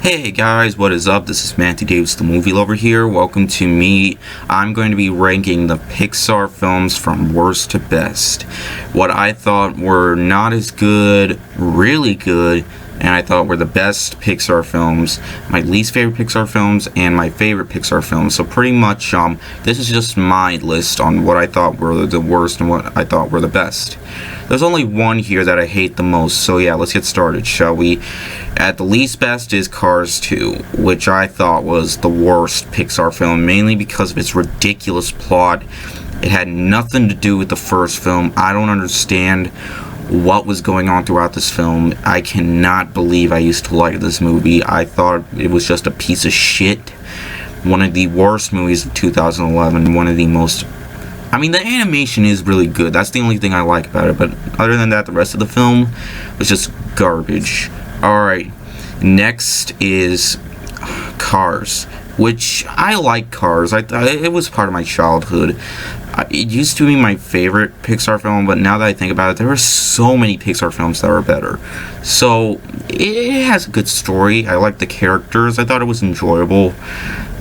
Hey guys, what is up? This is Matthew Davis, the movie lover here. Welcome to me. I'm going to be ranking the Pixar films from worst to best. What I thought were not as good, really good, and I thought were the best Pixar films, my least favorite Pixar films, and my favorite Pixar films. So pretty much, this is just my list on what I thought were the worst and what I thought were the best. There's only one here that I hate the most, so yeah, let's get started, shall we? At the least best is Cars 2, which I thought was the worst Pixar film, mainly because of its ridiculous plot. It had nothing to do with the first film. I don't understand what was going on throughout this film. I cannot believe I used to like this movie. I thought it was just a piece of shit. One of the worst movies of 2011, one of the most... the animation is really good. That's the only thing I like about it. But other than that, the rest of the film was just garbage. Alright, next is Cars, which I like Cars. It was part of my childhood. It used to be my favorite Pixar film, but now that I think about it, there are so many Pixar films that are better. So, it has a good story. I like the characters. I thought it was enjoyable.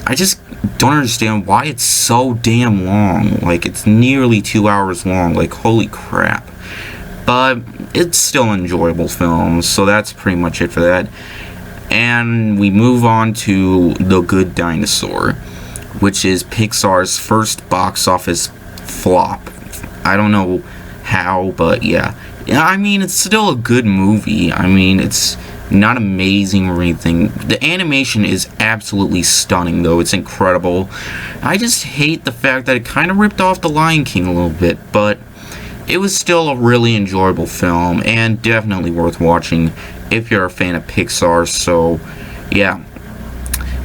I just don't understand why it's so damn long. Like, it's nearly 2 hours long. Like, holy crap. But it's still an enjoyable film, so that's pretty much it for that. And we move on to The Good Dinosaur, which is Pixar's first box office flop. I don't know how, but yeah. It's still a good movie. It's not amazing or anything. The animation is absolutely stunning, though. It's incredible. I just hate the fact that it kind of ripped off The Lion King a little bit, but it was still a really enjoyable film and definitely worth watching if you're a fan of Pixar. So, yeah.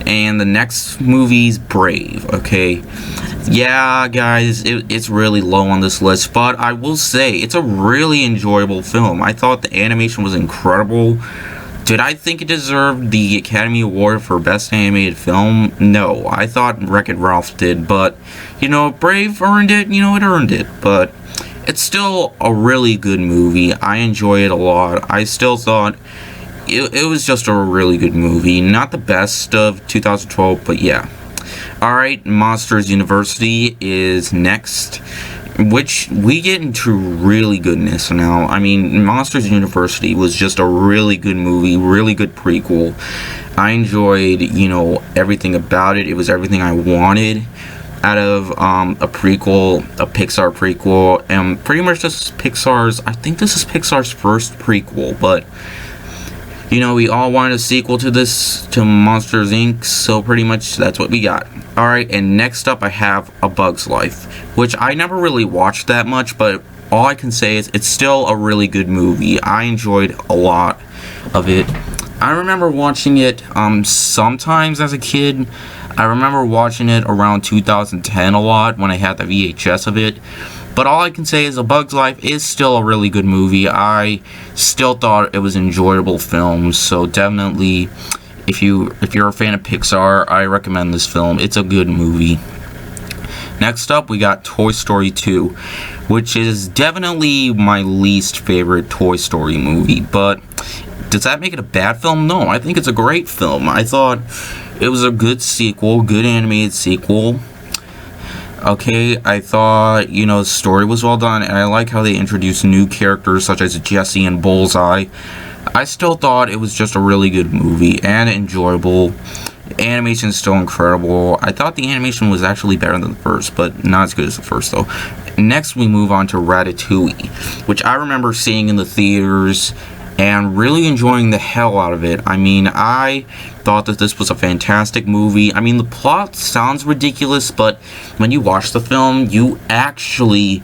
And the next movie's Brave, okay? Yeah, guys, it's really low on this list, but I will say it's a really enjoyable film. I thought the animation was incredible. Did I think it deserved the Academy Award for Best Animated Film? No, I thought Wreck-It Ralph did, but, Brave earned it, it earned it, but it's still a really good movie. I enjoy it a lot. I still thought it was just a really good movie. Not the best of 2012, but yeah. Alright, Monsters University is next, which we get into really goodness now. Monsters University was just a really good movie, really good prequel. I enjoyed, everything about it. It was everything I wanted out of a Pixar prequel, and pretty much just I think this is Pixar's first prequel, but, we all wanted a sequel to this, to Monsters, Inc., so pretty much that's what we got. Alright, and next up I have A Bug's Life, which I never really watched that much, but all I can say is it's still a really good movie. I enjoyed a lot of it. I remember watching it sometimes as a kid. I remember watching it around 2010 a lot when I had the VHS of it. But all I can say is A Bug's Life is still a really good movie. I still thought it was an enjoyable film. So definitely, if you're a fan of Pixar, I recommend this film. It's a good movie. Next up, we got Toy Story 2, which is definitely my least favorite Toy Story movie. But does that make it a bad film? No, I think it's a great film. I thought it was a good sequel, good animated sequel. Okay, I thought, the story was well done, and I like how they introduced new characters such as Jessie and Bullseye. I still thought it was just a really good movie and enjoyable. The animation is still incredible. I thought the animation was actually better than the first, but not as good as the first, though. Next, we move on to Ratatouille, which I remember seeing in the theaters and really enjoying the hell out of it. I thought that this was a fantastic movie. The plot sounds ridiculous, but when you watch the film, you actually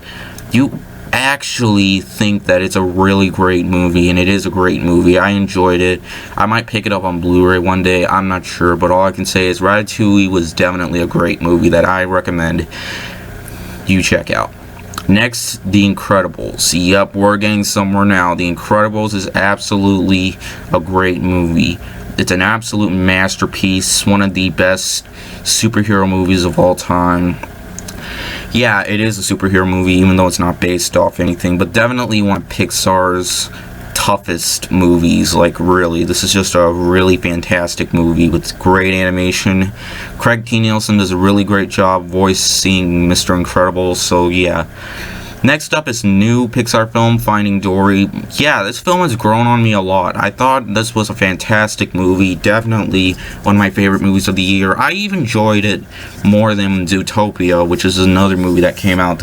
think that it's a really great movie, and it is a great movie. I enjoyed it. I might pick it up on Blu-ray one day, I'm not sure, but all I can say is Ratatouille was definitely a great movie that I recommend you check out. Next, The Incredibles. Yep, we're getting somewhere now. The Incredibles is absolutely a great movie. It's an absolute masterpiece, one of the best superhero movies of all time. Yeah, it is a superhero movie, even though it's not based off anything, but definitely one of Pixar's toughest movies. Like, really, this is just a really fantastic movie with great animation. Craig T. Nelson does a really great job voicing Mr. Incredible, so yeah. Next up is new Pixar film, Finding Dory. Yeah, this film has grown on me a lot. I thought this was a fantastic movie, definitely one of my favorite movies of the year. I even enjoyed it more than Zootopia, which is another movie that came out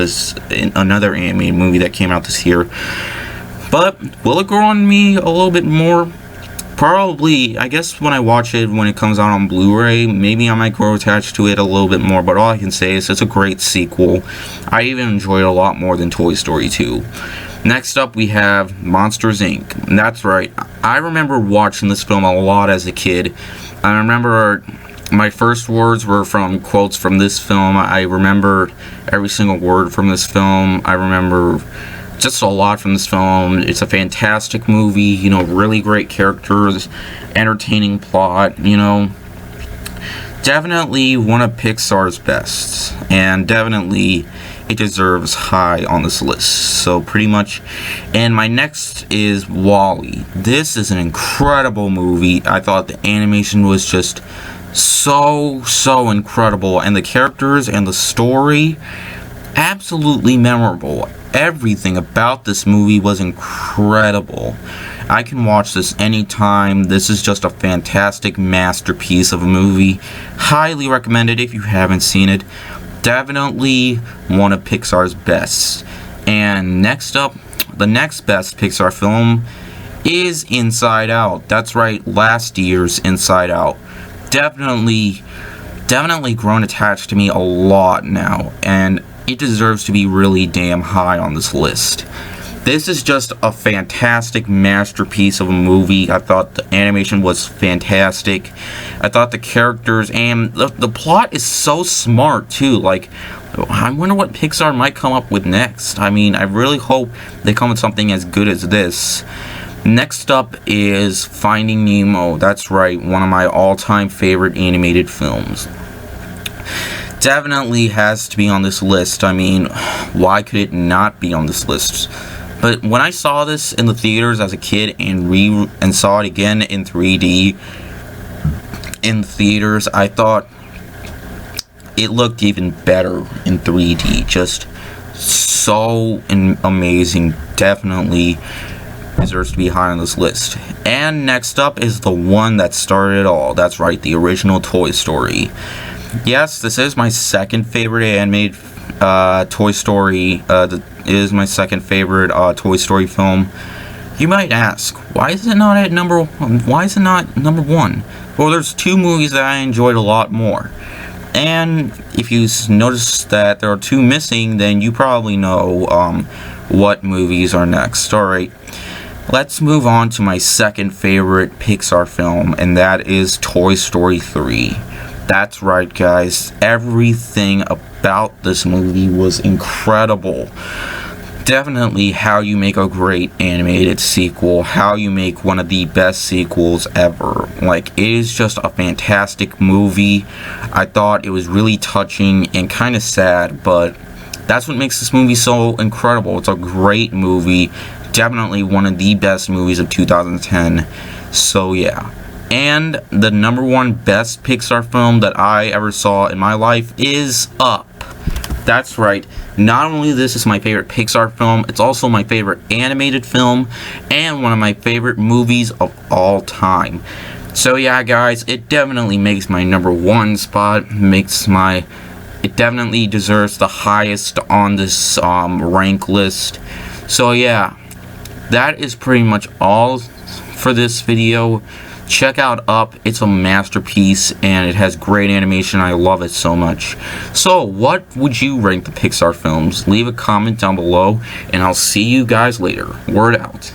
another animated movie that came out this year. But will it grow on me a little bit more? Probably. I guess when I watch it, when it comes out on Blu-ray, maybe I might grow attached to it a little bit more, but all I can say is it's a great sequel. I even enjoy it a lot more than Toy Story 2. Next up, we have Monsters, Inc. That's right. I remember watching this film a lot as a kid. I remember my first words were from quotes from this film. I remember every single word from this film. I remember just a lot from this film. It's a fantastic movie, you know, really great characters, entertaining plot, you know. Definitely one of Pixar's best, and definitely it deserves high on this list. So pretty much, and my next is Wally. This is an incredible movie. I thought the animation was just so incredible, and the characters and the story, absolutely memorable. Everything about this movie was incredible. I can watch this anytime. This is just a fantastic masterpiece of a movie. Highly recommended if you haven't seen it. Definitely one of Pixar's best. And next up, the next best Pixar film is Inside Out. That's right, last year's Inside Out. Definitely grown attached to me a lot now, and it deserves to be really damn high on this list. This is just a fantastic masterpiece of a movie. I thought the animation was fantastic. I thought the characters and the plot is so smart too. Like, I wonder what Pixar might come up with next. I mean, I really hope they come with something as good as this. Next up is Finding Nemo. That's right, one of my all-time favorite animated films. Definitely has to be on this list. I mean, why could it not be on this list? But when I saw this in the theaters as a kid and saw it again in 3D in the theaters, I thought it looked even better in 3D. Just so amazing. Definitely deserves to be high on this list. And next up is the one that started it all. That's right, the original Toy Story. Yes, this is my second favorite animated Toy Story. It is my second favorite Toy Story film. You might ask, why is it not number one? Well, there's two movies that I enjoyed a lot more. And if you notice that there are two missing, then you probably know what movies are next. Alright, let's move on to my second favorite Pixar film, and that is Toy Story 3. That's right, guys. Everything about this movie was incredible. Definitely how you make a great animated sequel, how you make one of the best sequels ever. Like, it is just a fantastic movie. I thought it was really touching and kind of sad, but that's what makes this movie so incredible. It's a great movie. Definitely one of the best movies of 2010. So yeah. And the number one best Pixar film that I ever saw in my life is Up. That's right. Not only this is my favorite Pixar film, it's also my favorite animated film and one of my favorite movies of all time. So yeah, guys, it definitely makes my number one spot. It definitely deserves the highest on this rank list. So yeah, that is pretty much all for this video. Check out Up. It's a masterpiece and it has great animation. I love it so much. So what would you rank the Pixar films? Leave a comment down below and I'll see you guys later. Word out.